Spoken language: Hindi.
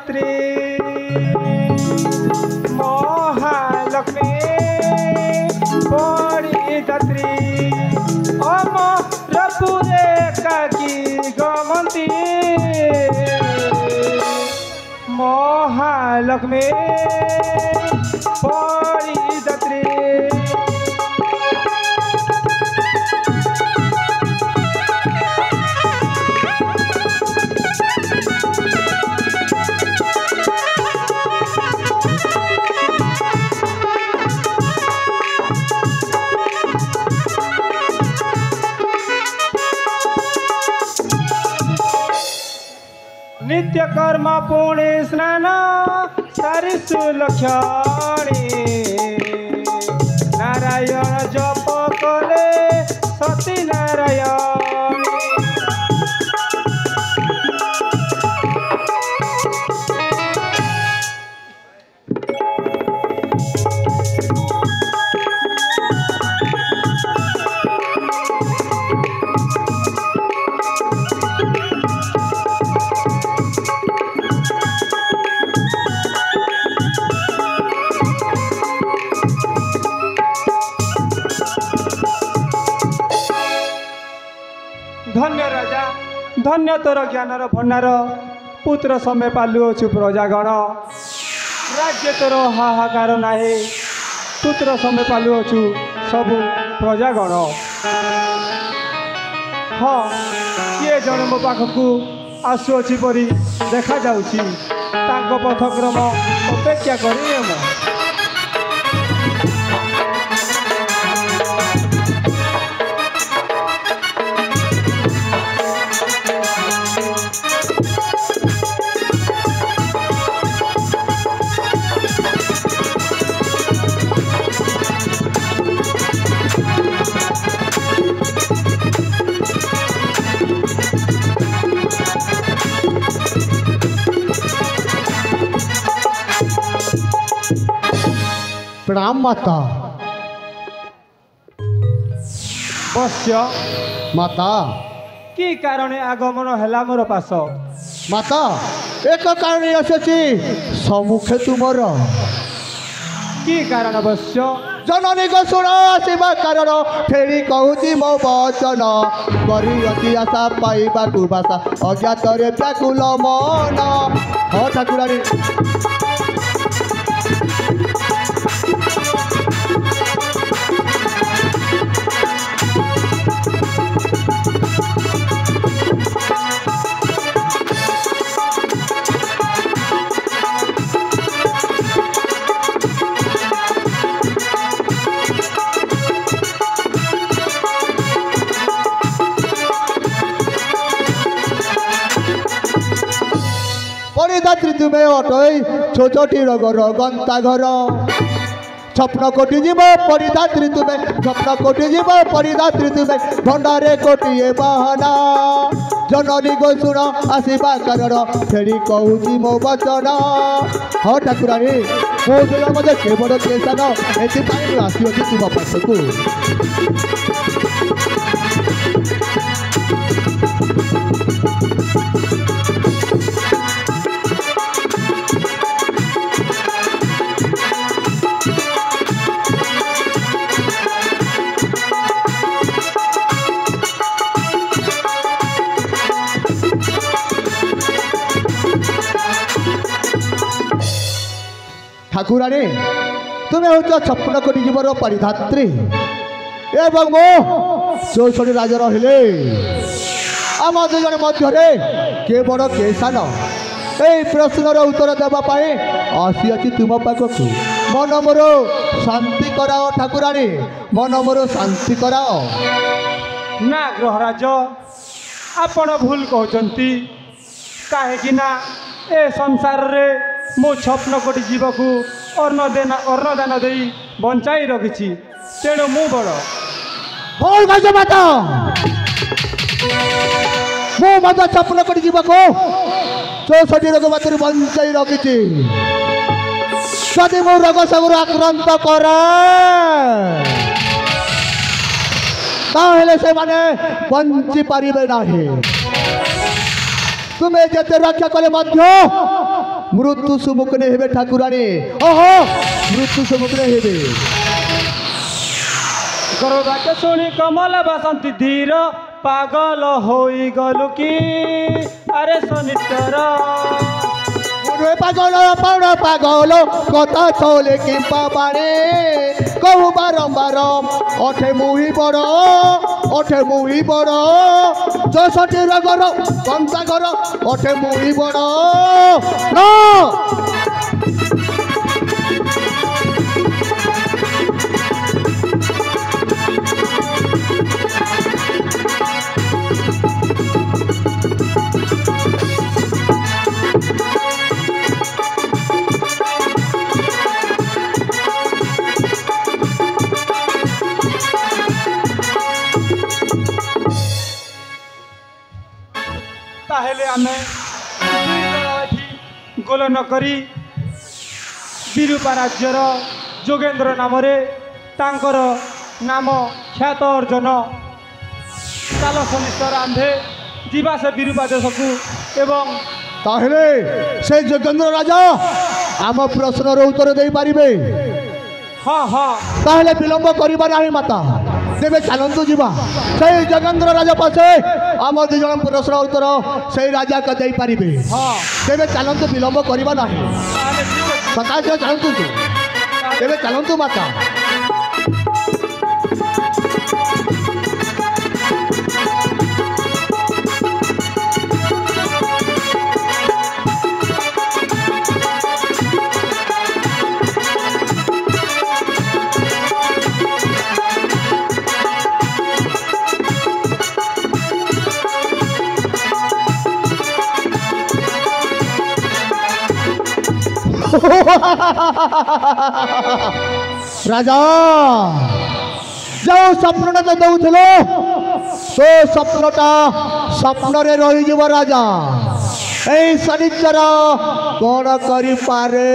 परिदात्री महालक्ष्मी परिदात्री अमरपुरे काकी गमंती महालक्ष्मी परिदात्री नित्य कर्म पुणे स्नान सारिसु लक्षणी नारायण जप कले सती नारायण धन्य राजा धन्य तोर ज्ञानर भंडार पुत्र समय पालुअछु प्रजागण राज्य तोर हाहाकार नाहे पुत्र समय पालुअछु सबु प्रजागण हाँ किए जन मो पाखकू आसुअछि परी देखा जाउछि तांको पथक्रम अपेक्षा करिए मो प्रणाम माता बस्य माता कि कारण आगमन है मोर पास माता एक कारण आसी सम्मुखे तुमर कि कारण बस्य जननी को शुण आसवा कारण फेरी कहूँ मो वचन करी आशा पाइबा भाषा अज्ञात व्याकुल मन हाँ ठाकुराणी परिदात्री तुम्हें अटई छोटी रगर गंता घर स्वप्न कोटि जीव परिदात्री तुम्हें स्वप्न कोटि जीव परिदात्री तुम्हें भंडारे कोटिए बहना जननी को शुण आसवा कारण फेरी कहूँ मो वचन हाँ ठाकुराणी मो मजे केवल केसान एपाई आसी तुम पाखक ठाकुराणी तुम्हें हूँ छप्पन कोटी जीवर परिधात्री एवं मो 64 राजा रहिले आम दुजन मध्य के बड़ के सान यही प्रश्नर उत्तर देवाई आसी तुम पाखक मन मोर शांति कराओ ठाकुराणी मन मोर शांति कराओ ना ग्रहराज आपण भूल कहते कहीं ए संसार रे मो स्वप्न कोटी जीव को अन्नदान दे बंचाई रखी तेणु मु बड़ भूल कह माता मु स्वप्न कोटी जीव को 64 रोग मध्य बंचाई रखी जदि मो रोग सब आक्रांत करे से माने बंची पारे ना तुम्हें जिते रक्षा कले मृत्यु सम्मुखीन हेबे ठाकुराणी ओहो मृत्यु सम्मुखीन हेबे गरुड़ाके शुणी कमल बसंती धीर पागल होई गलु की अरे शनिश्चर पागल पाउन पागल कथा चले कि पाबारे कहू बारंबार अठे मुही बड़ 64 घर कंता घर अठे मुही बड़ न ताहेले आमे गोलन करी विरूपा राज्यर जोगेन्द्र नाम तांकर नाम ख्यात अर्जन चाल शनिश्चर आंधे जीवा से विरूपा देश को एवं ताहेले से जोगेन्द्र राजा आम प्रश्नर उत्तर दे पारिबे हाँ हाँ ताहेले विलंब करिबा नाही माता तेबे चलंतु जीवा से जोगेन्द्र राजा पासे आम दु जन प्रश्न उत्तर से राजा का दे पारिबे हाँ तेबे चलंतु विलंब करिबा नाही ताहेले ठीक अछि। सकाश चलंतु तेबे चलंतु माता राजा जो स्वप्नटा तो दौथिलो तो स्वप्नटा स्वप्न रे रही जीव राजा ए शनिश्चर कौन करि पारे